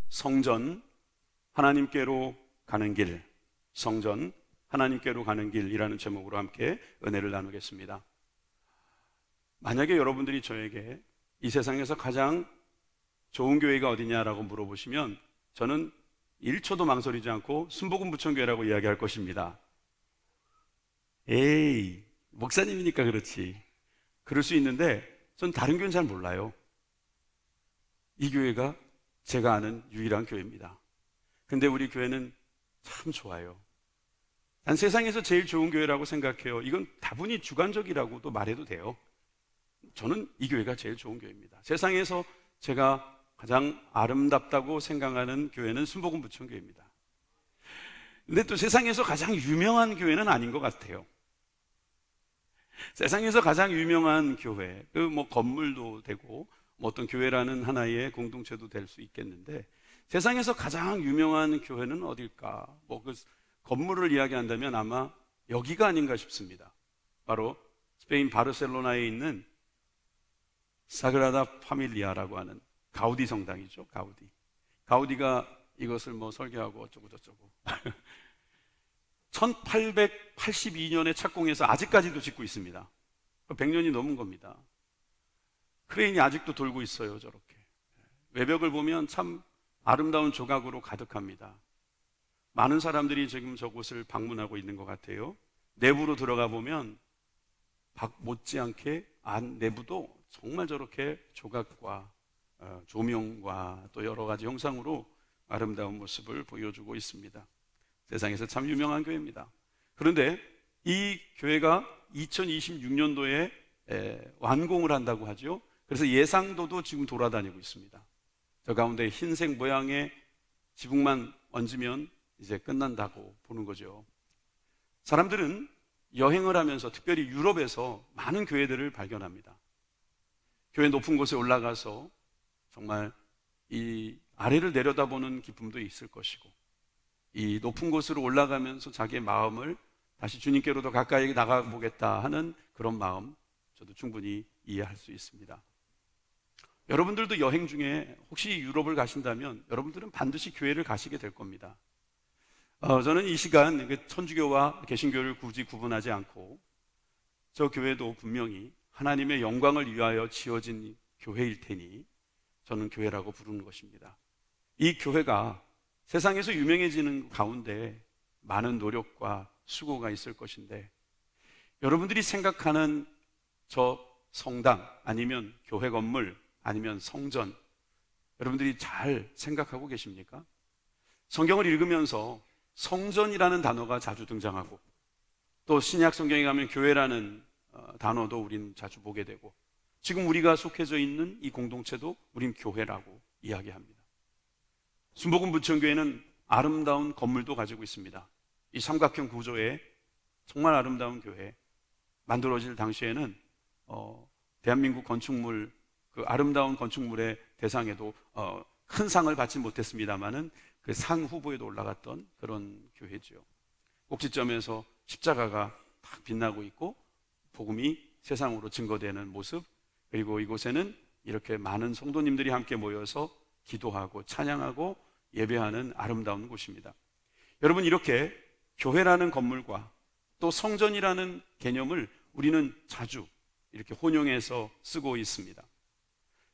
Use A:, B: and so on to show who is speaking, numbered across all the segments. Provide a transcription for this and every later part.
A: 성전, 하나님께로 가는 길, 성전, 하나님께로 가는 길이라는 제목으로 함께 은혜를 나누겠습니다. 만약에 여러분들이 저에게 이 세상에서 가장 좋은 교회가 어디냐라고 물어보시면 저는 1초도 망설이지 않고 순복음 부천교회라고 이야기할 것입니다. 에이, 목사님이니까 그렇지. 그럴 수 있는데 전 다른 교회는 잘 몰라요. 이 교회가 제가 아는 유일한 교회입니다. 근데 우리 교회는 참 좋아요. 난 세상에서 제일 좋은 교회라고 생각해요. 이건 다분히 주관적이라고도 말해도 돼요. 저는 이 교회가 제일 좋은 교회입니다. 세상에서 제가 가장 아름답다고 생각하는 교회는 순복음 부천교회입니다. 근데 또 세상에서 가장 유명한 교회는 아닌 것 같아요. 세상에서 가장 유명한 교회, 건물도 되고 어떤 교회라는 하나의 공동체도 될 수 있겠는데, 세상에서 가장 유명한 교회는 어딜까? 그 건물을 이야기한다면 아마 여기가 아닌가 싶습니다. 바로 스페인 바르셀로나에 있는 사그라다 파밀리아라고 하는 가우디 성당이죠. 가우디가 이것을 설계하고 어쩌고저쩌고 1882년에 착공해서 아직까지도 짓고 있습니다. 100년이 넘은 겁니다. 크레인이 아직도 돌고 있어요. 저렇게 외벽을 보면 참 아름다운 조각으로 가득합니다. 많은 사람들이 지금 저곳을 방문하고 있는 것 같아요. 내부로 들어가 보면 못지않게 안 내부도 정말 저렇게 조각과 조명과 또 여러 가지 형상으로 아름다운 모습을 보여주고 있습니다. 세상에서 참 유명한 교회입니다. 그런데 이 교회가 2026년도에 완공을 한다고 하죠. 그래서 예상도도 지금 돌아다니고 있습니다. 저 가운데 흰색 모양의 지붕만 얹으면 이제 끝난다고 보는 거죠. 사람들은 여행을 하면서 특별히 유럽에서 많은 교회들을 발견합니다. 교회 높은 곳에 올라가서 정말 이 아래를 내려다보는 기쁨도 있을 것이고, 이 높은 곳으로 올라가면서 자기의 마음을 다시 주님께로 더 가까이 나가보겠다 하는 그런 마음, 저도 충분히 이해할 수 있습니다. 여러분들도 여행 중에 혹시 유럽을 가신다면 여러분들은 반드시 교회를 가시게 될 겁니다. 저는 이 시간 천주교와 개신교를 굳이 구분하지 않고 저 교회도 분명히 하나님의 영광을 위하여 지어진 교회일 테니 저는 교회라고 부르는 것입니다. 이 교회가 세상에서 유명해지는 가운데 많은 노력과 수고가 있을 것인데, 여러분들이 생각하는 저 성당 아니면 교회 건물 아니면 성전, 여러분들이 잘 생각하고 계십니까? 성경을 읽으면서 성전이라는 단어가 자주 등장하고, 또 신약 성경에 가면 교회라는 단어도 우린 자주 보게 되고, 지금 우리가 속해져 있는 이 공동체도 우린 교회라고 이야기합니다. 순복음 부천교회는 아름다운 건물도 가지고 있습니다. 이 삼각형 구조의 정말 아름다운 교회, 만들어질 당시에는 대한민국 건축물, 그 아름다운 건축물의 대상에도 큰 상을 받지 못했습니다만은 그 상 후보에도 올라갔던 그런 교회죠. 꼭지점에서 십자가가 딱 빛나고 있고 복음이 세상으로 증거되는 모습, 그리고 이곳에는 이렇게 많은 성도님들이 함께 모여서 기도하고 찬양하고 예배하는 아름다운 곳입니다. 여러분, 이렇게 교회라는 건물과 또 성전이라는 개념을 우리는 자주 이렇게 혼용해서 쓰고 있습니다.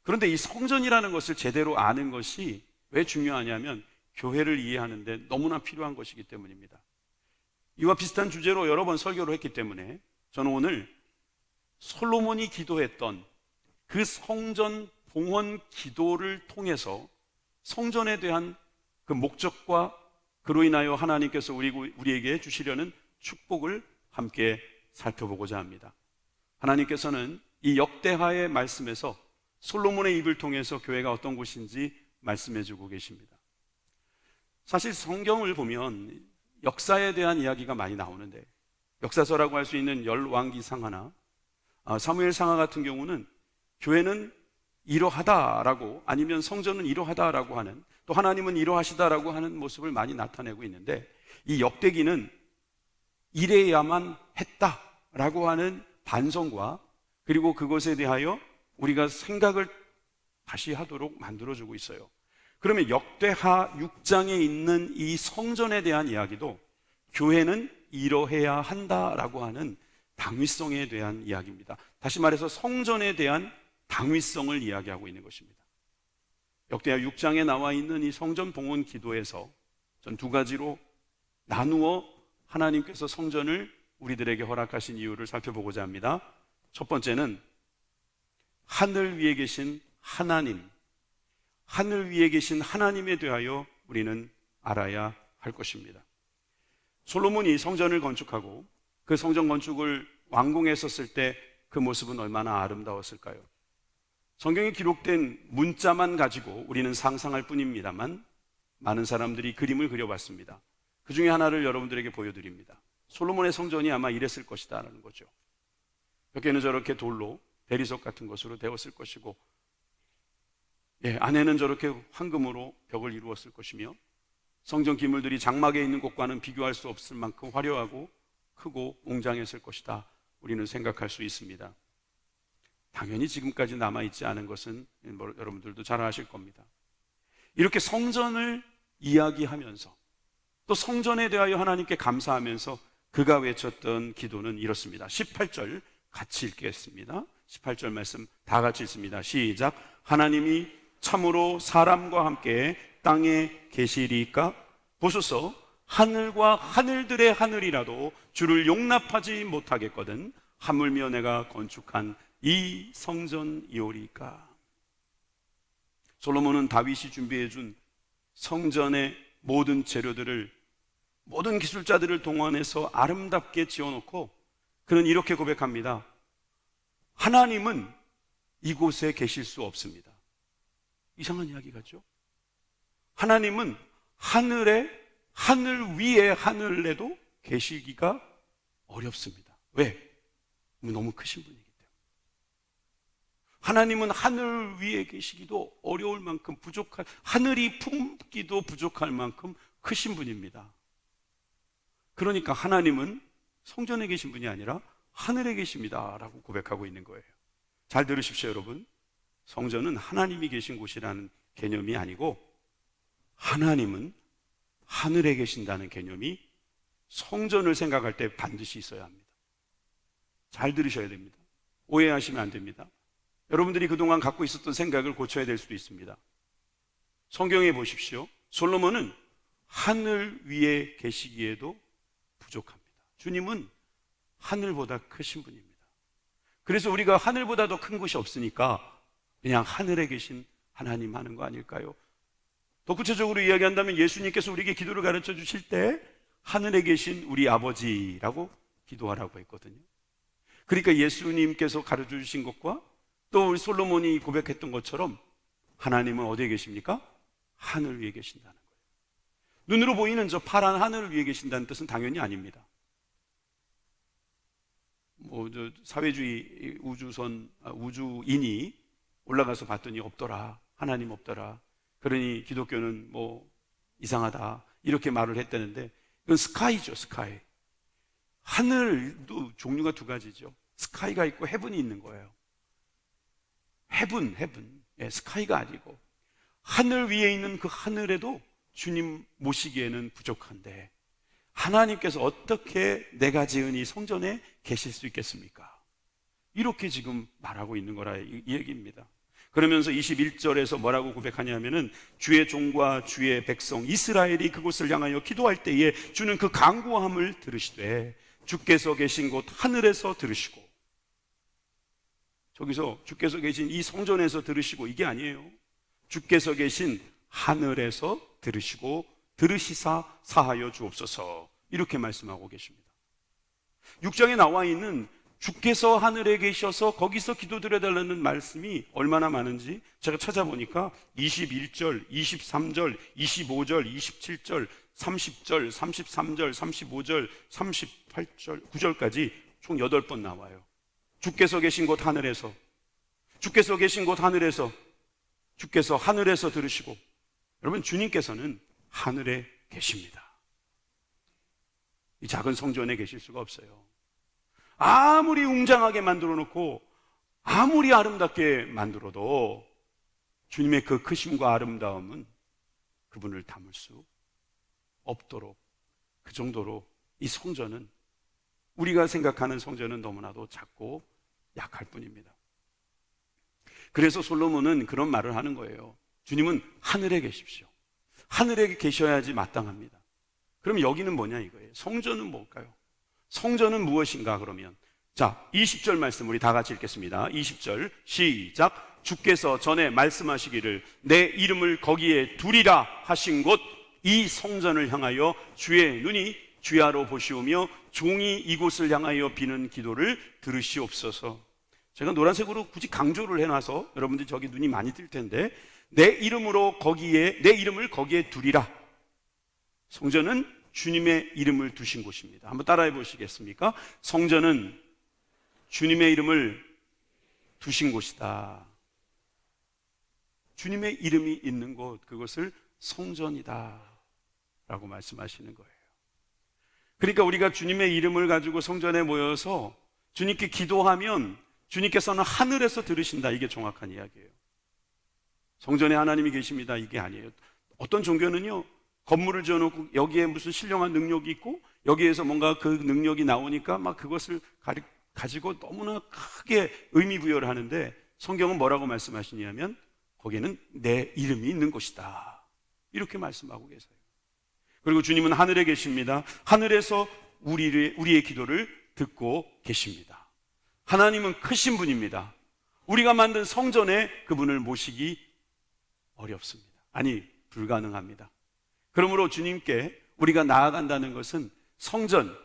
A: 그런데 이 성전이라는 것을 제대로 아는 것이 왜 중요하냐면 교회를 이해하는 데 너무나 필요한 것이기 때문입니다. 이와 비슷한 주제로 여러 번 설교를 했기 때문에 저는 오늘 솔로몬이 기도했던 그 성전 봉헌 기도를 통해서 성전에 대한 그 목적과 그로 인하여 하나님께서 우리에게 주시려는 축복을 함께 살펴보고자 합니다. 하나님께서는 이 역대하의 말씀에서 솔로몬의 입을 통해서 교회가 어떤 곳인지 말씀해 주고 계십니다. 사실 성경을 보면 역사에 대한 이야기가 많이 나오는데, 역사서라고 할 수 있는 열왕기상하나 사무엘상하 같은 경우는 교회는 이러하다라고, 아니면 성전은 이러하다라고 하는, 또 하나님은 이러하시다라고 하는 모습을 많이 나타내고 있는데, 이 역대기는 이래야만 했다라고 하는 반성과 그리고 그것에 대하여 우리가 생각을 다시 하도록 만들어주고 있어요. 그러면 역대하 6장에 있는 이 성전에 대한 이야기도 교회는 이러해야 한다라고 하는 당위성에 대한 이야기입니다. 다시 말해서 성전에 대한 당위성을 이야기하고 있는 것입니다. 역대하 6장에 나와 있는 이 성전 봉헌 기도에서 전 두 가지로 나누어 하나님께서 성전을 우리들에게 허락하신 이유를 살펴보고자 합니다. 첫 번째는 하늘 위에 계신 하나님, 하늘 위에 계신 하나님에 대하여 우리는 알아야 할 것입니다. 솔로몬이 성전을 건축하고 그 성전 건축을 완공했었을 때 그 모습은 얼마나 아름다웠을까요? 성경에 기록된 문자만 가지고 우리는 상상할 뿐입니다만 많은 사람들이 그림을 그려봤습니다. 그 중에 하나를 여러분들에게 보여드립니다. 솔로몬의 성전이 아마 이랬을 것이다 라는 거죠. 벽에는 저렇게 돌로 대리석 같은 것으로 되었을 것이고, 안에는 저렇게 황금으로 벽을 이루었을 것이며, 성전 기물들이 장막에 있는 곳과는 비교할 수 없을 만큼 화려하고 크고 웅장했을 것이다, 우리는 생각할 수 있습니다. 당연히 지금까지 남아있지 않은 것은 여러분들도 잘 아실 겁니다. 이렇게 성전을 이야기하면서 또 성전에 대하여 하나님께 감사하면서 그가 외쳤던 기도는 이렇습니다. 18절 같이 읽겠습니다. 18절 말씀 다 같이 읽습니다. 시작. 하나님이 참으로 사람과 함께 땅에 계시리까? 보소서, 하늘과 하늘들의 하늘이라도 주를 용납하지 못하겠거든 하물며 내가 건축한 이 성전이오리까? 솔로몬은 다윗이 준비해준 성전의 모든 재료들을, 모든 기술자들을 동원해서 아름답게 지어놓고 그는 이렇게 고백합니다. 하나님은 이곳에 계실 수 없습니다. 이상한 이야기 같죠? 하나님은 하늘 위에 하늘에도 계시기가 어렵습니다. 왜? 너무 크신 분이기 때문에. 하나님은 하늘 위에 계시기도 어려울 만큼 하늘이 품기도 부족할 만큼 크신 분입니다. 그러니까 하나님은 성전에 계신 분이 아니라 하늘에 계십니다 라고 고백하고 있는 거예요. 잘 들으십시오, 여러분. 성전은 하나님이 계신 곳이라는 개념이 아니고 하나님은 하늘에 계신다는 개념이 성전을 생각할 때 반드시 있어야 합니다. 잘 들으셔야 됩니다. 오해하시면 안 됩니다. 여러분들이 그동안 갖고 있었던 생각을 고쳐야 될 수도 있습니다. 성경에 보십시오. 솔로몬은 하늘 위에 계시기에도 부족합니다. 주님은 하늘보다 크신 분입니다. 그래서 우리가 하늘보다 더 큰 곳이 없으니까 그냥 하늘에 계신 하나님 하는 거 아닐까요? 더 구체적으로 이야기한다면 예수님께서 우리에게 기도를 가르쳐 주실 때 하늘에 계신 우리 아버지라고 기도하라고 했거든요. 그러니까 예수님께서 가르쳐 주신 것과 또 우리 솔로몬이 고백했던 것처럼 하나님은 어디에 계십니까? 하늘 위에 계신다는 거예요. 눈으로 보이는 저 파란 하늘 위에 계신다는 뜻은 당연히 아닙니다. 사회주의 우주인이 올라가서 봤더니 없더라, 하나님 없더라, 그러니 기독교는 이상하다 이렇게 말을 했다는데, 이건 스카이죠. 스카이. 하늘도 종류가 두 가지죠. 스카이가 있고 헤븐이 있는 거예요. 헤븐. 스카이가 아니고 하늘 위에 있는 그 하늘에도 주님 모시기에는 부족한데 하나님께서 어떻게 내가 지은 이 성전에 계실 수 있겠습니까? 이렇게 지금 말하고 있는 거라 이 얘기입니다. 그러면서 21절에서 뭐라고 고백하냐면은 주의 종과 주의 백성 이스라엘이 그곳을 향하여 기도할 때에 주는 그 간구함을 들으시되 주께서 계신 곳 하늘에서 들으시고, 저기서 주께서 계신 이 성전에서 들으시고 이게 아니에요. 주께서 계신 하늘에서 들으시고 들으시사 사하여 주옵소서, 이렇게 말씀하고 계십니다. 6장에 나와 있는 주께서 하늘에 계셔서 거기서 기도드려달라는 말씀이 얼마나 많은지 제가 찾아보니까 21절, 23절, 25절, 27절, 30절, 33절, 35절, 38절, 9절까지 총 8번 나와요. 주께서 계신 곳 하늘에서, 주께서 계신 곳 하늘에서, 주께서 하늘에서 들으시고. 여러분, 주님께서는 하늘에 계십니다. 이 작은 성전에 계실 수가 없어요. 아무리 웅장하게 만들어 놓고 아무리 아름답게 만들어도 주님의 그 크심과 아름다움은 그분을 담을 수 없도록, 그 정도로 이 성전은, 우리가 생각하는 성전은 너무나도 작고 약할 뿐입니다. 그래서 솔로몬은 그런 말을 하는 거예요. 주님은 하늘에 계십시오. 하늘에 계셔야지 마땅합니다. 그럼 여기는 뭐냐 이거예요. 성전은 뭘까요? 성전은 무엇인가 그러면, 자, 20절 말씀 우리 다 같이 읽겠습니다. 20절 시작. 주께서 전에 말씀하시기를 내 이름을 거기에 두리라 하신 곳 이 성전을 향하여 주의 눈이 주야로 보시오며 종이 이곳을 향하여 비는 기도를 들으시옵소서. 제가 노란색으로 굳이 강조를 해놔서 여러분들 저기 눈이 많이 뜰 텐데, 내 이름을 거기에 두리라. 성전은 주님의 이름을 두신 곳입니다. 한번 따라해 보시겠습니까? 성전은 주님의 이름을 두신 곳이다. 주님의 이름이 있는 곳, 그것을 성전이다 라고 말씀하시는 거예요. 그러니까 우리가 주님의 이름을 가지고 성전에 모여서 주님께 기도하면 주님께서는 하늘에서 들으신다. 이게 정확한 이야기예요. 성전에 하나님이 계십니다. 이게 아니에요. 어떤 종교는요, 건물을 지어놓고 여기에 무슨 신령한 능력이 있고 여기에서 뭔가 그 능력이 나오니까 막 그것을 가지고 너무나 크게 의미 부여를 하는데, 성경은 뭐라고 말씀하시냐면 거기에는 내 이름이 있는 곳이다 이렇게 말씀하고 계세요. 그리고 주님은 하늘에 계십니다. 하늘에서 우리의 기도를 듣고 계십니다. 하나님은 크신 분입니다. 우리가 만든 성전에 그분을 모시기 어렵습니다. 아니, 불가능합니다. 그러므로 주님께 우리가 나아간다는 것은 성전,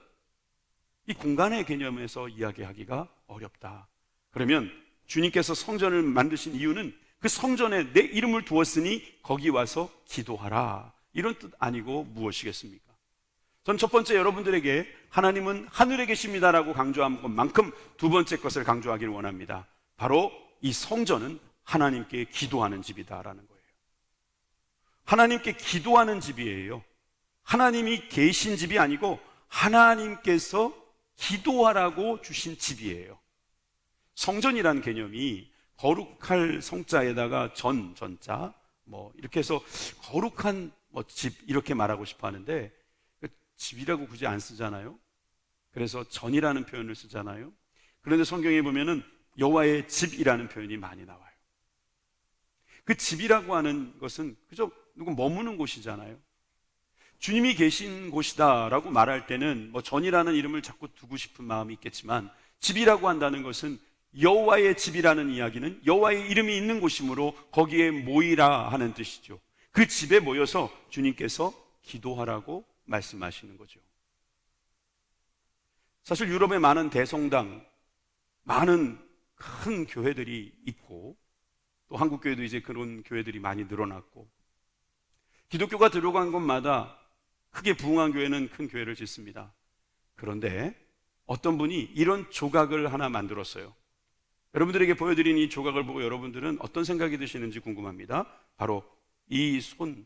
A: 이 공간의 개념에서 이야기하기가 어렵다. 그러면 주님께서 성전을 만드신 이유는 그 성전에 내 이름을 두었으니 거기 와서 기도하라, 이런 뜻 아니고 무엇이겠습니까? 전 첫 번째 여러분들에게 하나님은 하늘에 계십니다라고 강조한 것만큼 두 번째 것을 강조하기를 원합니다. 바로 이 성전은 하나님께 기도하는 집이다라는 거예요. 하나님께 기도하는 집이에요. 하나님이 계신 집이 아니고 하나님께서 기도하라고 주신 집이에요. 성전이라는 개념이 거룩할 성자에다가 전자 이렇게 해서 거룩한 집 이렇게 말하고 싶어 하는데, 집이라고 굳이 안 쓰잖아요. 그래서 전이라는 표현을 쓰잖아요. 그런데 성경에 보면은 여호와의 집이라는 표현이 많이 나와요. 그 집이라고 하는 것은 그저 누구 머무는 곳이잖아요. 주님이 계신 곳이다라고 말할 때는 전이라는 이름을 자꾸 두고 싶은 마음이 있겠지만, 집이라고 한다는 것은 여호와의 집이라는 이야기는 여호와의 이름이 있는 곳이므로 거기에 모이라 하는 뜻이죠. 그 집에 모여서 주님께서 기도하라고 말씀하시는 거죠. 사실 유럽의 많은 대성당, 많은 큰 교회들이 있고, 또 한국 교회도 이제 그런 교회들이 많이 늘어났고, 기독교가 들어간 곳마다 크게 부흥한 교회는 큰 교회를 짓습니다. 그런데 어떤 분이 이런 조각을 하나 만들었어요. 여러분들에게 보여드린 이 조각을 보고 여러분들은 어떤 생각이 드시는지 궁금합니다. 바로 이 손,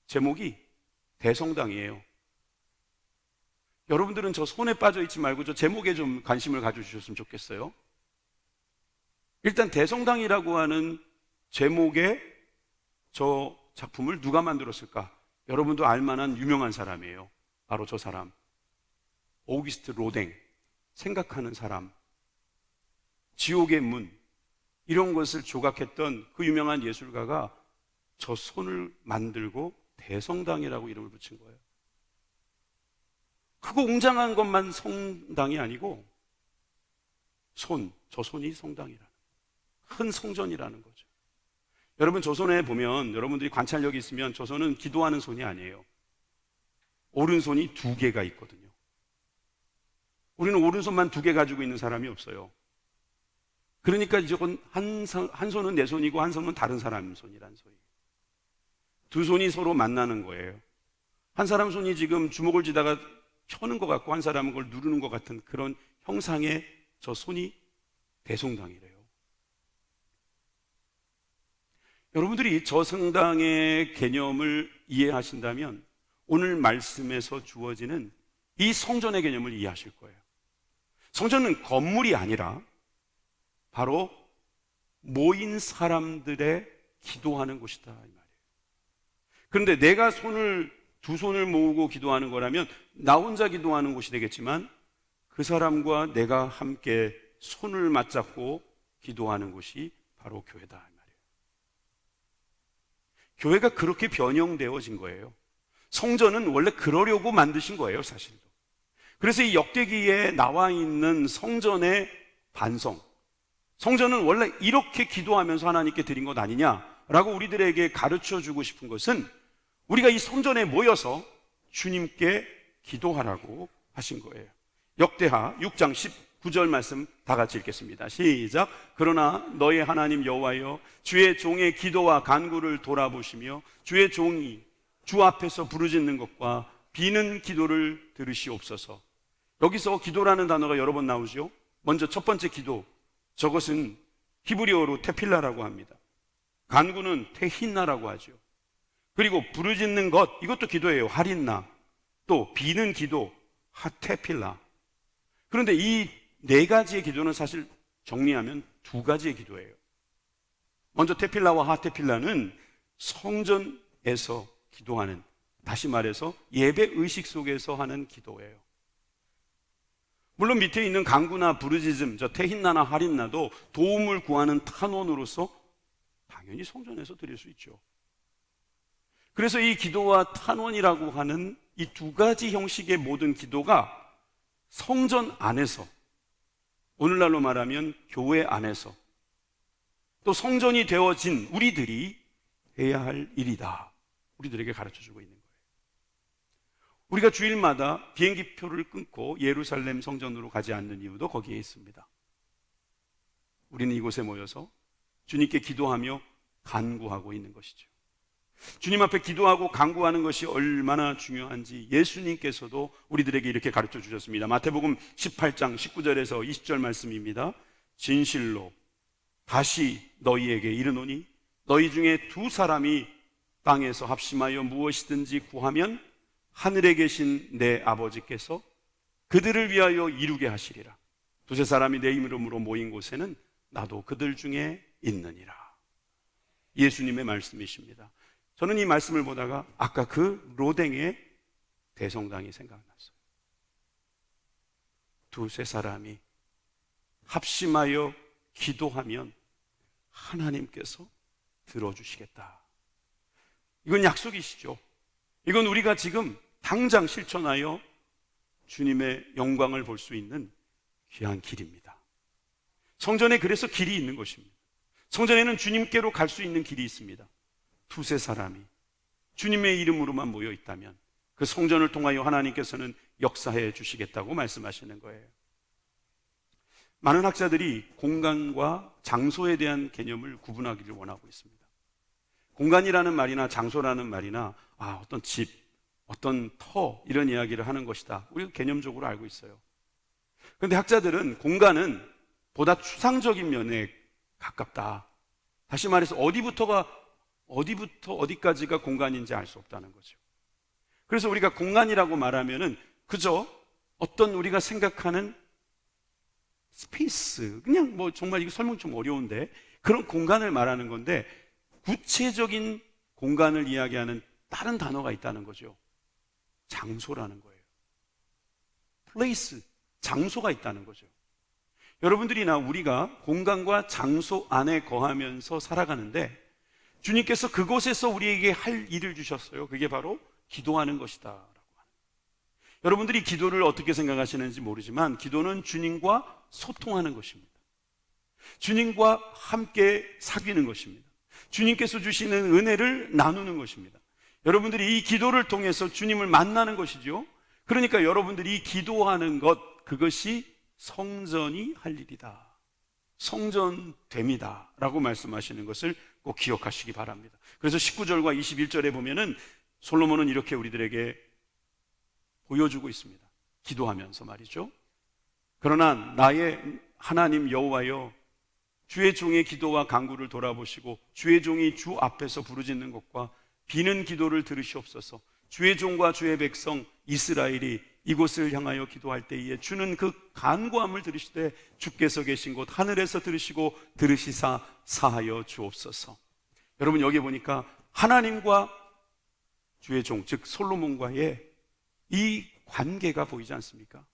A: 제목이 대성당이에요. 여러분들은 저 손에 빠져 있지 말고 저 제목에 좀 관심을 가져주셨으면 좋겠어요. 일단 대성당이라고 하는 제목의 저 작품을 누가 만들었을까? 여러분도 알만한 유명한 사람이에요. 바로 저 사람, 오기스트 로댕. 생각하는 사람, 지옥의 문, 이런 것을 조각했던 그 유명한 예술가가 저 손을 만들고 대성당이라고 이름을 붙인 거예요. 크고 웅장한 것만 성당이 아니고 저 손이 성당이라는, 큰 성전이라는 거죠. 여러분, 저 손에 보면 여러분들이 관찰력이 있으면 저 손은 기도하는 손이 아니에요. 오른손이 2개가 있거든요. 우리는 오른손만 2개 가지고 있는 사람이 없어요. 그러니까 이건 한 손은 내 손이고 한 손은 다른 사람 손이란 소리. 두 손이 서로 만나는 거예요. 한 사람 손이 지금 주먹을 쥐다가 펴는 것 같고 한 사람은 그걸 누르는 것 같은 그런 형상의 저 손이 대성당이래요. 여러분들이 저 성당의 개념을 이해하신다면 오늘 말씀에서 주어지는 이 성전의 개념을 이해하실 거예요. 성전은 건물이 아니라 바로 모인 사람들의 기도하는 곳이다, 이 말이에요. 그런데 내가 두 손을 모으고 기도하는 거라면 나 혼자 기도하는 곳이 되겠지만 그 사람과 내가 함께 손을 맞잡고 기도하는 곳이 바로 교회다 말이에요. 교회가 그렇게 변형되어진 거예요. 성전은 원래 그러려고 만드신 거예요, 사실도. 그래서 이 역대기에 나와 있는 성전의 반성, 성전은 원래 이렇게 기도하면서 하나님께 드린 것 아니냐라고 우리들에게 가르쳐주고 싶은 것은 우리가 이 성전에 모여서 주님께 기도하라고 하신 거예요. 역대하 6장 19절 말씀 다 같이 읽겠습니다. 시작. 그러나 너의 하나님 여호와여, 주의 종의 기도와 간구를 돌아보시며 주의 종이 주 앞에서 부르짖는 것과 비는 기도를 들으시옵소서. 여기서 기도라는 단어가 여러 번 나오죠. 먼저 첫 번째 기도, 저것은 히브리어로 테필라라고 합니다. 간구는 테힌나라고 하죠. 그리고 부르짖는 것, 이것도 기도예요. 하린나. 또 비는 기도, 하테필라. 그런데 이 네 가지의 기도는 사실 정리하면 두 가지의 기도예요. 먼저 테필라와 하테필라는 성전에서 기도하는, 다시 말해서 예배 의식 속에서 하는 기도예요. 물론 밑에 있는 간구나 부르짖음, 저 테힌나나 하린나도 도움을 구하는 탄원으로서 당연히 성전에서 드릴 수 있죠. 그래서 이 기도와 탄원이라고 하는 이 두 가지 형식의 모든 기도가 성전 안에서, 오늘날로 말하면 교회 안에서, 또 성전이 되어진 우리들이 해야 할 일이다, 우리들에게 가르쳐주고 있는 거예요. 우리가 주일마다 비행기표를 끊고 예루살렘 성전으로 가지 않는 이유도 거기에 있습니다. 우리는 이곳에 모여서 주님께 기도하며 간구하고 있는 것이죠. 주님 앞에 기도하고 간구하는 것이 얼마나 중요한지 예수님께서도 우리들에게 이렇게 가르쳐 주셨습니다. 마태복음 18장 19절에서 20절 말씀입니다. 진실로 다시 너희에게 이르노니 너희 중에 두 사람이 땅에서 합심하여 무엇이든지 구하면 하늘에 계신 내 아버지께서 그들을 위하여 이루게 하시리라. 두세 사람이 내 이름으로 모인 곳에는 나도 그들 중에 있느니라. 예수님의 말씀이십니다. 저는 이 말씀을 보다가 아까 그 로댕의 대성당이 생각났어요. 두세 사람이 합심하여 기도하면 하나님께서 들어주시겠다. 이건 약속이시죠. 이건 우리가 지금 당장 실천하여 주님의 영광을 볼 수 있는 귀한 길입니다. 성전에 그래서 길이 있는 것입니다. 성전에는 주님께로 갈 수 있는 길이 있습니다. 두세 사람이 주님의 이름으로만 모여 있다면 그 성전을 통하여 하나님께서는 역사해 주시겠다고 말씀하시는 거예요. 많은 학자들이 공간과 장소에 대한 개념을 구분하기를 원하고 있습니다. 공간이라는 말이나 장소라는 말이나 어떤 집, 어떤 터, 이런 이야기를 하는 것이다, 우리가 개념적으로 알고 있어요. 그런데 학자들은 공간은 보다 추상적인 면에 가깝다. 다시 말해서 어디부터 어디까지가 공간인지 알 수 없다는 거죠. 그래서 우리가 공간이라고 말하면은 그저 어떤 우리가 생각하는 스페이스, 그냥 정말 이거 설명 좀 어려운데 그런 공간을 말하는 건데, 구체적인 공간을 이야기하는 다른 단어가 있다는 거죠. 장소라는 거예요. 플레이스, 장소가 있다는 거죠. 여러분들이나 우리가 공간과 장소 안에 거하면서 살아가는데 주님께서 그곳에서 우리에게 할 일을 주셨어요. 그게 바로 기도하는 것이다 라고 하는. 여러분들이 기도를 어떻게 생각하시는지 모르지만 기도는 주님과 소통하는 것입니다. 주님과 함께 사귀는 것입니다. 주님께서 주시는 은혜를 나누는 것입니다. 여러분들이 이 기도를 통해서 주님을 만나는 것이죠. 그러니까 여러분들이 기도하는 것, 그것이 성전이 할 일이다, 성전됨이다 라고 말씀하시는 것을 꼭 기억하시기 바랍니다. 그래서 19절과 21절에 보면은 솔로몬은 이렇게 우리들에게 보여주고 있습니다. 기도하면서 말이죠. 그러나 나의 하나님 여호와여, 주의 종의 기도와 간구를 돌아보시고 주의 종이 주 앞에서 부르짖는 것과 비는 기도를 들으시옵소서. 주의 종과 주의 백성 이스라엘이 이곳을 향하여 기도할 때에 주는 그 간구함을 들으시되 주께서 계신 곳 하늘에서 들으시고 들으시사 사하여 주옵소서. 여러분, 여기 보니까 하나님과 주의 종, 즉 솔로몬과의 이 관계가 보이지 않습니까?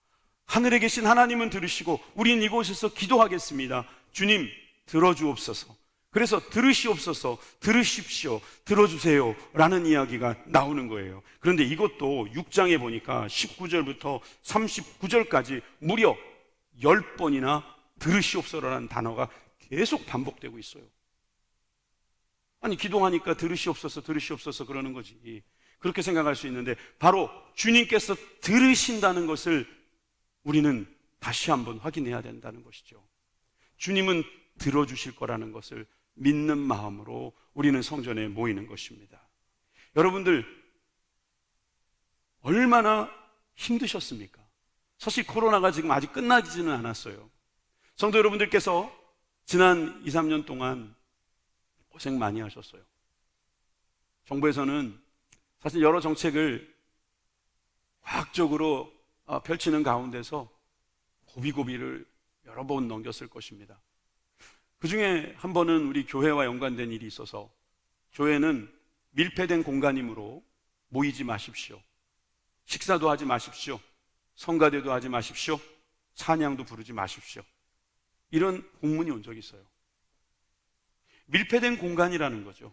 A: 하늘에 계신 하나님은 들으시고 우리는 이곳에서 기도하겠습니다. 주님 들어주옵소서. 그래서 들으시옵소서, 들으십시오, 들어주세요 라는 이야기가 나오는 거예요. 그런데 이것도 6장에 보니까 19절부터 39절까지 무려 10번이나 들으시옵소서라는 단어가 계속 반복되고 있어요. 아니, 기도하니까 들으시옵소서, 들으시옵소서 그러는 거지. 그렇게 생각할 수 있는데 바로 주님께서 들으신다는 것을 우리는 다시 한번 확인해야 된다는 것이죠. 주님은 들어주실 거라는 것을 믿는 마음으로 우리는 성전에 모이는 것입니다. 여러분들 얼마나 힘드셨습니까? 사실 코로나가 지금 아직 끝나지는 않았어요. 성도 여러분들께서 지난 2, 3년 동안 고생 많이 하셨어요. 정부에서는 사실 여러 정책을 과학적으로 펼치는 가운데서 고비고비를 여러 번 넘겼을 것입니다. 그 중에 한 번은 우리 교회와 연관된 일이 있어서 교회는 밀폐된 공간이므로 모이지 마십시오. 식사도 하지 마십시오. 성가대도 하지 마십시오. 찬양도 부르지 마십시오. 이런 공문이 온 적이 있어요. 밀폐된 공간이라는 거죠.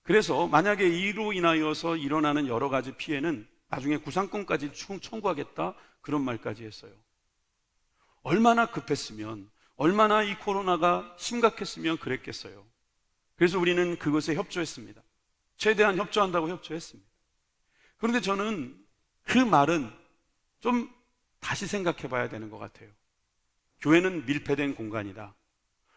A: 그래서 만약에 이로 인하여서 일어나는 여러 가지 피해는 나중에 구상권까지 청구하겠다 그런 말까지 했어요. 얼마나 급했으면, 얼마나 이 코로나가 심각했으면 그랬겠어요. 그래서 우리는 그것에 협조했습니다. 최대한 협조한다고 협조했습니다. 그런데 저는 그 말은 좀 다시 생각해 봐야 되는 것 같아요. 교회는 밀폐된 공간이다.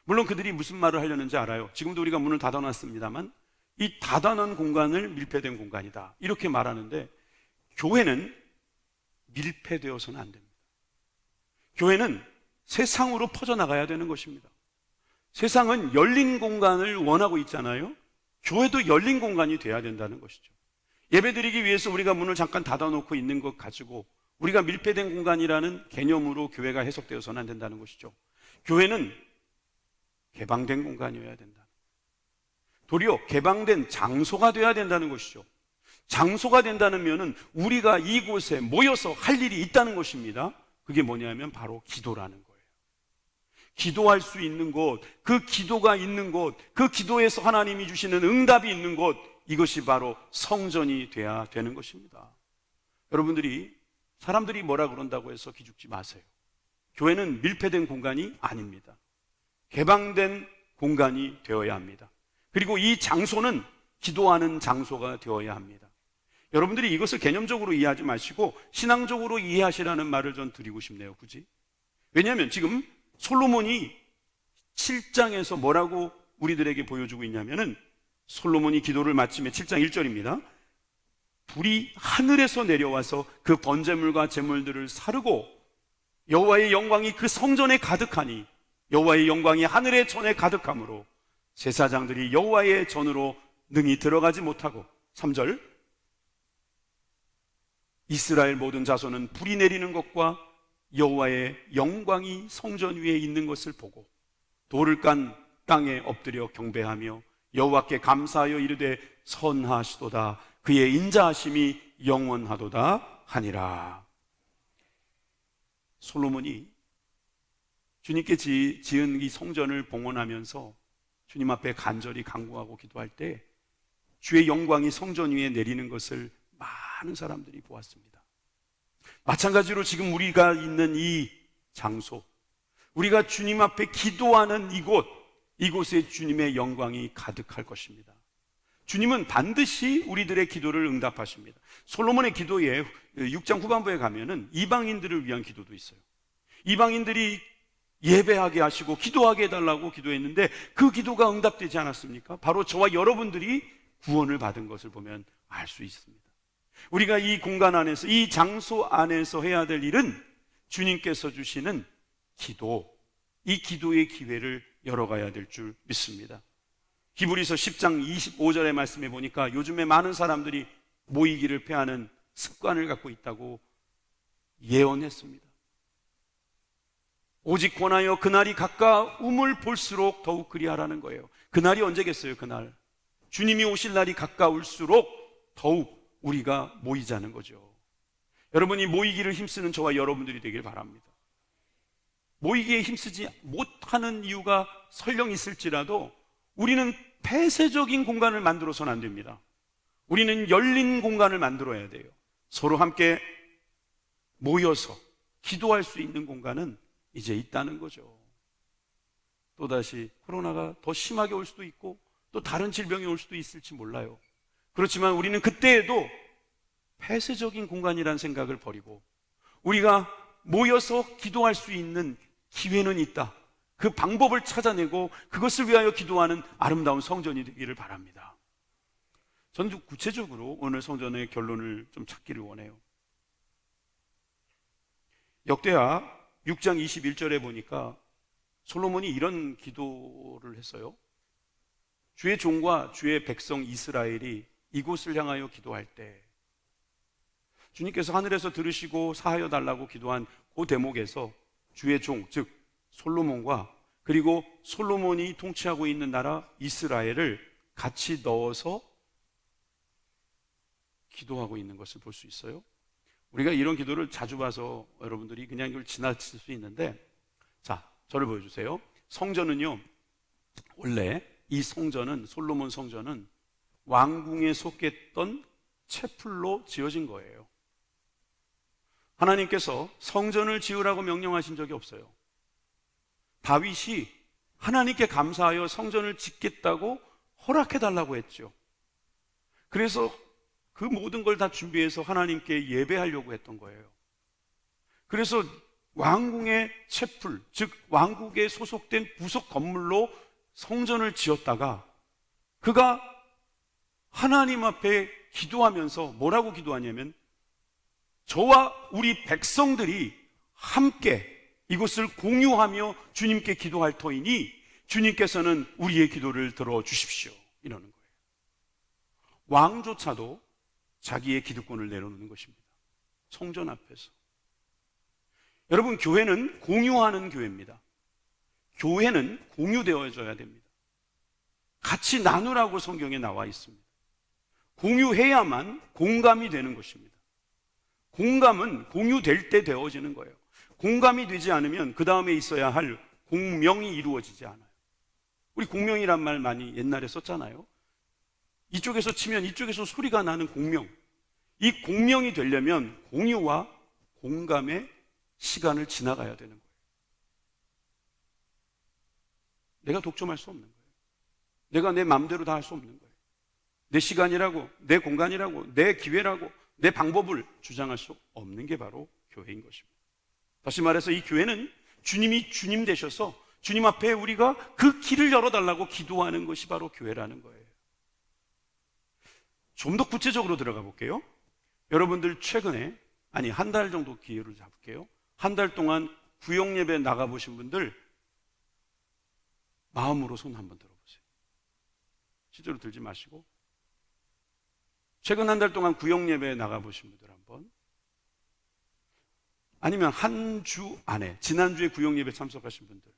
A: 물론 그들이 무슨 말을 하려는지 알아요. 지금도 우리가 문을 닫아놨습니다만 이 닫아놓은 공간을 밀폐된 공간이다 이렇게 말하는데, 교회는 밀폐되어서는 안 됩니다. 교회는 세상으로 퍼져나가야 되는 것입니다. 세상은 열린 공간을 원하고 있잖아요. 교회도 열린 공간이 돼야 된다는 것이죠. 예배드리기 위해서 우리가 문을 잠깐 닫아놓고 있는 것 가지고 우리가 밀폐된 공간이라는 개념으로 교회가 해석되어서는 안 된다는 것이죠. 교회는 개방된 공간이어야 된다. 도리어 개방된 장소가 되어야 된다는 것이죠. 장소가 된다는 면은 우리가 이곳에 모여서 할 일이 있다는 것입니다. 그게 뭐냐면 바로 기도라는 거예요. 기도할 수 있는 곳, 그 기도가 있는 곳, 그 기도에서 하나님이 주시는 응답이 있는 곳, 이것이 바로 성전이 돼야 되는 것입니다. 여러분들이 사람들이 뭐라 그런다고 해서 기죽지 마세요. 교회는 밀폐된 공간이 아닙니다. 개방된 공간이 되어야 합니다. 그리고 이 장소는 기도하는 장소가 되어야 합니다. 여러분들이 이것을 개념적으로 이해하지 마시고 신앙적으로 이해하시라는 말을 전 드리고 싶네요. 굳이. 왜냐하면 지금 솔로몬이 7장에서 뭐라고 우리들에게 보여주고 있냐면은, 솔로몬이 기도를 마치며 7장 1절입니다. 불이 하늘에서 내려와서 그 번제물과 제물들을 사르고 여호와의 영광이 그 성전에 가득하니 여호와의 영광이 하늘의 전에 가득하므로 제사장들이 여호와의 전으로 능히 들어가지 못하고, 3절 이스라엘 모든 자손은 불이 내리는 것과 여호와의 영광이 성전 위에 있는 것을 보고 돌을 깐 땅에 엎드려 경배하며 여호와께 감사하여 이르되 선하시도다, 그의 인자하심이 영원하도다 하니라. 솔로몬이 주님께 지은 이 성전을 봉헌하면서 주님 앞에 간절히 간구하고 기도할 때 주의 영광이 성전 위에 내리는 것을 많은 사람들이 보았습니다. 마찬가지로 지금 우리가 있는 이 장소, 우리가 주님 앞에 기도하는 이곳에 주님의 영광이 가득할 것입니다. 주님은 반드시 우리들의 기도를 응답하십니다. 솔로몬의 기도에 6장 후반부에 가면은 이방인들을 위한 기도도 있어요. 이방인들이 예배하게 하시고 기도하게 해달라고 기도했는데 그 기도가 응답되지 않았습니까? 바로 저와 여러분들이 구원을 받은 것을 보면 알 수 있습니다. 우리가 이 공간 안에서, 이 장소 안에서 해야 될 일은 주님께서 주시는 기도, 이 기도의 기회를 열어가야 될 줄 믿습니다. 히브리서 10장 25절의 말씀에 보니까 요즘에 많은 사람들이 모이기를 패하는 습관을 갖고 있다고 예언했습니다. 오직 권하여 그날이 가까움을 볼수록 더욱 그리하라는 거예요. 그날이 언제겠어요? 그날 주님이 오실 날이 가까울수록 더욱 우리가 모이자는 거죠. 여러분이 모이기를 힘쓰는 저와 여러분들이 되길 바랍니다. 모이기에 힘쓰지 못하는 이유가 설령 있을지라도 우리는 폐쇄적인 공간을 만들어서는 안 됩니다. 우리는 열린 공간을 만들어야 돼요. 서로 함께 모여서 기도할 수 있는 공간은 이제 있다는 거죠. 또다시 코로나가 더 심하게 올 수도 있고 또 다른 질병이 올 수도 있을지 몰라요. 그렇지만 우리는 그때에도 폐쇄적인 공간이라는 생각을 버리고 우리가 모여서 기도할 수 있는 기회는 있다. 그 방법을 찾아내고 그것을 위하여 기도하는 아름다운 성전이 되기를 바랍니다. 저는 구체적으로 오늘 성전의 결론을 좀 찾기를 원해요. 역대하 6장 21절에 보니까 솔로몬이 이런 기도를 했어요. 주의 종과 주의 백성 이스라엘이 이곳을 향하여 기도할 때 주님께서 하늘에서 들으시고 사하여 달라고 기도한 그 대목에서 주의 종, 즉 솔로몬과 그리고 솔로몬이 통치하고 있는 나라 이스라엘을 같이 넣어서 기도하고 있는 것을 볼 수 있어요. 우리가 이런 기도를 자주 봐서 여러분들이 그냥 이걸 지나칠 수 있는데, 자, 저를 보여주세요. 성전은요, 원래 이 성전은, 솔로몬 성전은 왕궁에 속했던 채플로 지어진 거예요. 하나님께서 성전을 지으라고 명령하신 적이 없어요. 다윗이 하나님께 감사하여 성전을 짓겠다고 허락해달라고 했죠. 그래서 그 모든 걸 다 준비해서 하나님께 예배하려고 했던 거예요. 그래서 왕궁의 채플, 즉 왕국에 소속된 부속 건물로 성전을 지었다가 그가 하나님 앞에 기도하면서 뭐라고 기도하냐면 저와 우리 백성들이 함께 이곳을 공유하며 주님께 기도할 터이니 주님께서는 우리의 기도를 들어주십시오, 이러는 거예요. 왕조차도 자기의 기득권을 내려놓는 것입니다. 성전 앞에서. 여러분, 교회는 공유하는 교회입니다. 교회는 공유되어져야 됩니다. 같이 나누라고 성경에 나와 있습니다. 공유해야만 공감이 되는 것입니다. 공감은 공유될 때 되어지는 거예요. 공감이 되지 않으면 그 다음에 있어야 할 공명이 이루어지지 않아요. 우리 공명이란 말 많이 옛날에 썼잖아요. 이쪽에서 치면 이쪽에서 소리가 나는 공명. 이 공명이 되려면 공유와 공감의 시간을 지나가야 되는 거예요. 내가 독점할 수 없는 거예요. 내가 내 마음대로 다 할 수 없는 거예요. 내 시간이라고, 내 공간이라고, 내 기회라고, 내 방법을 주장할 수 없는 게 바로 교회인 것입니다. 다시 말해서 이 교회는 주님이 주님 되셔서 주님 앞에 우리가 그 길을 열어달라고 기도하는 것이 바로 교회라는 거예요. 좀 더 구체적으로 들어가 볼게요. 여러분들 최근에, 아니 한 달 정도 기회를 잡을게요. 한 달 동안 구역예배 나가보신 분들 마음으로 손 한번 들어보세요. 실제로 들지 마시고 최근 한 달 동안 구역예배 나가보신 분들 한번, 아니면 한 주 안에 지난주에 구역예배 참석하신 분들,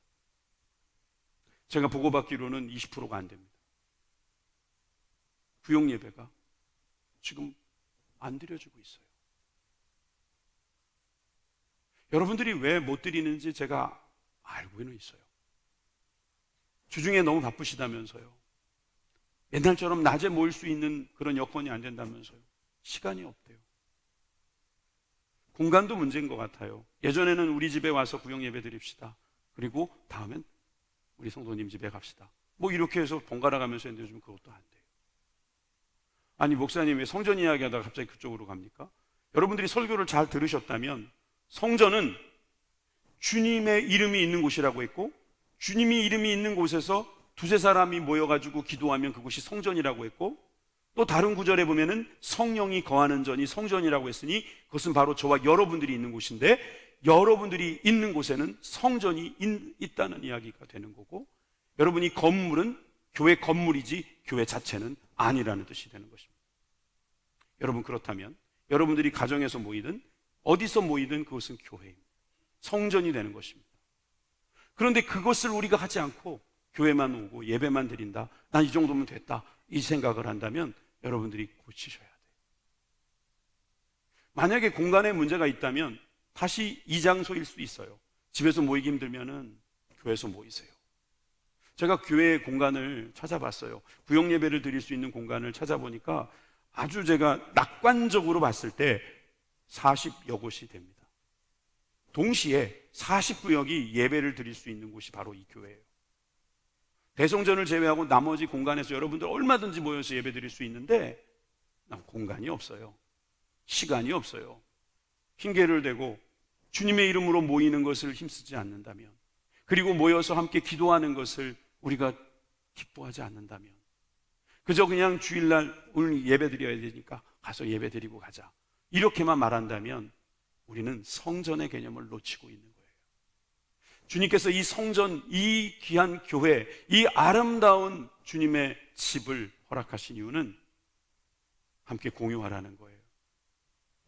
A: 제가 보고받기로는 20%가 안 됩니다. 구역예배가 지금 안 드려지고 있어요. 여러분들이 왜 못 드리는지 제가 알고는 있어요. 주중에 너무 바쁘시다면서요. 옛날처럼 낮에 모일 수 있는 그런 여건이 안 된다면서요. 시간이 없대요. 공간도 문제인 것 같아요. 예전에는 우리 집에 와서 구역예배 드립시다. 그리고 다음엔 우리 성도님 집에 갑시다. 뭐 이렇게 해서 번갈아 가면서 했는데 요즘 그것도 안 돼요. 아니, 목사님 왜 성전 이야기 하다가 갑자기 그쪽으로 갑니까? 여러분들이 설교를 잘 들으셨다면 성전은 주님의 이름이 있는 곳이라고 했고, 주님이 이름이 있는 곳에서 두세 사람이 모여가지고 기도하면 그곳이 성전이라고 했고, 또 다른 구절에 보면은 성령이 거하는 전이 성전이라고 했으니 그것은 바로 저와 여러분들이 있는 곳인데, 여러분들이 있는 곳에는 성전이 있다는 이야기가 되는 거고, 여러분이 건물은 교회 건물이지 교회 자체는 아니라는 뜻이 되는 것입니다. 여러분, 그렇다면 여러분들이 가정에서 모이든 어디서 모이든 그것은 교회입니다. 성전이 되는 것입니다. 그런데 그것을 우리가 하지 않고 교회만 오고 예배만 드린다, 난 이 정도면 됐다, 이 생각을 한다면 여러분들이 고치셔야 돼요. 만약에 공간에 문제가 있다면 다시 이 장소일 수 있어요. 집에서 모이기 힘들면은 교회에서 모이세요. 제가 교회 공간을 찾아봤어요. 구역 예배를 드릴 수 있는 공간을 찾아보니까 아주 제가 낙관적으로 봤을 때 40여 곳이 됩니다. 동시에 40구역이 예배를 드릴 수 있는 곳이 바로 이 교회예요. 대성전을 제외하고 나머지 공간에서 여러분들 얼마든지 모여서 예배 드릴 수 있는데 공간이 없어요. 시간이 없어요. 핑계를 대고 주님의 이름으로 모이는 것을 힘쓰지 않는다면, 그리고 모여서 함께 기도하는 것을 우리가 기뻐하지 않는다면, 그저 그냥 주일날 오늘 예배 드려야 되니까 가서 예배 드리고 가자, 이렇게만 말한다면 우리는 성전의 개념을 놓치고 있는 거예요. 주님께서 이 성전, 이 귀한 교회, 이 아름다운 주님의 집을 허락하신 이유는 함께 공유하라는 거예요.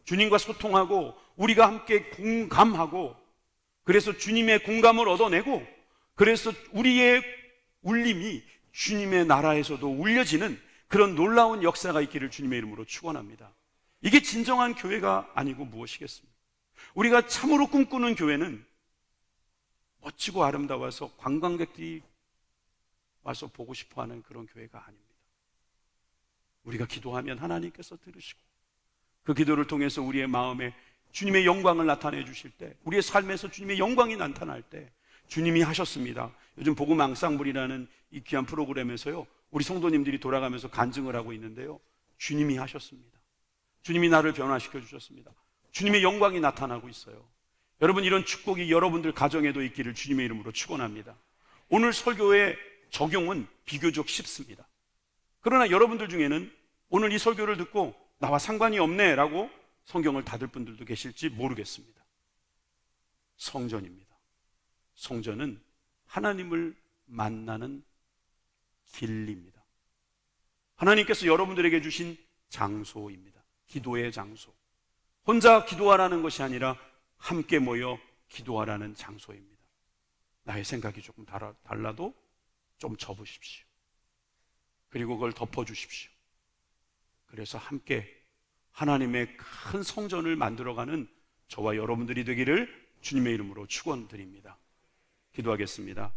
A: 주님과 소통하고 우리가 함께 공감하고, 그래서 주님의 공감을 얻어내고, 그래서 우리의 울림이 주님의 나라에서도 울려지는 그런 놀라운 역사가 있기를 주님의 이름으로 축원합니다. 이게 진정한 교회가 아니고 무엇이겠습니까? 우리가 참으로 꿈꾸는 교회는 멋지고 아름다워서 관광객들이 와서 보고 싶어하는 그런 교회가 아닙니다. 우리가 기도하면 하나님께서 들으시고, 그 기도를 통해서 우리의 마음에 주님의 영광을 나타내 주실 때, 우리의 삶에서 주님의 영광이 나타날 때 주님이 하셨습니다. 요즘 복음 앙상블이라는 이 귀한 프로그램에서요, 우리 성도님들이 돌아가면서 간증을 하고 있는데요, 주님이 하셨습니다. 주님이 나를 변화시켜 주셨습니다. 주님의 영광이 나타나고 있어요. 여러분, 이런 축복이 여러분들 가정에도 있기를 주님의 이름으로 축원합니다. 오늘 설교의 적용은 비교적 쉽습니다. 그러나 여러분들 중에는 오늘 이 설교를 듣고 나와 상관이 없네 라고 성경을 닫을 분들도 계실지 모르겠습니다. 성전입니다. 성전은 하나님을 만나는 길입니다. 하나님께서 여러분들에게 주신 장소입니다. 기도의 장소. 혼자 기도하라는 것이 아니라 함께 모여 기도하라는 장소입니다. 나의 생각이 조금 달라도 좀 접으십시오. 그리고 그걸 덮어주십시오. 그래서 함께 하나님의 큰 성전을 만들어가는 저와 여러분들이 되기를 주님의 이름으로 축원드립니다. 기도하겠습니다.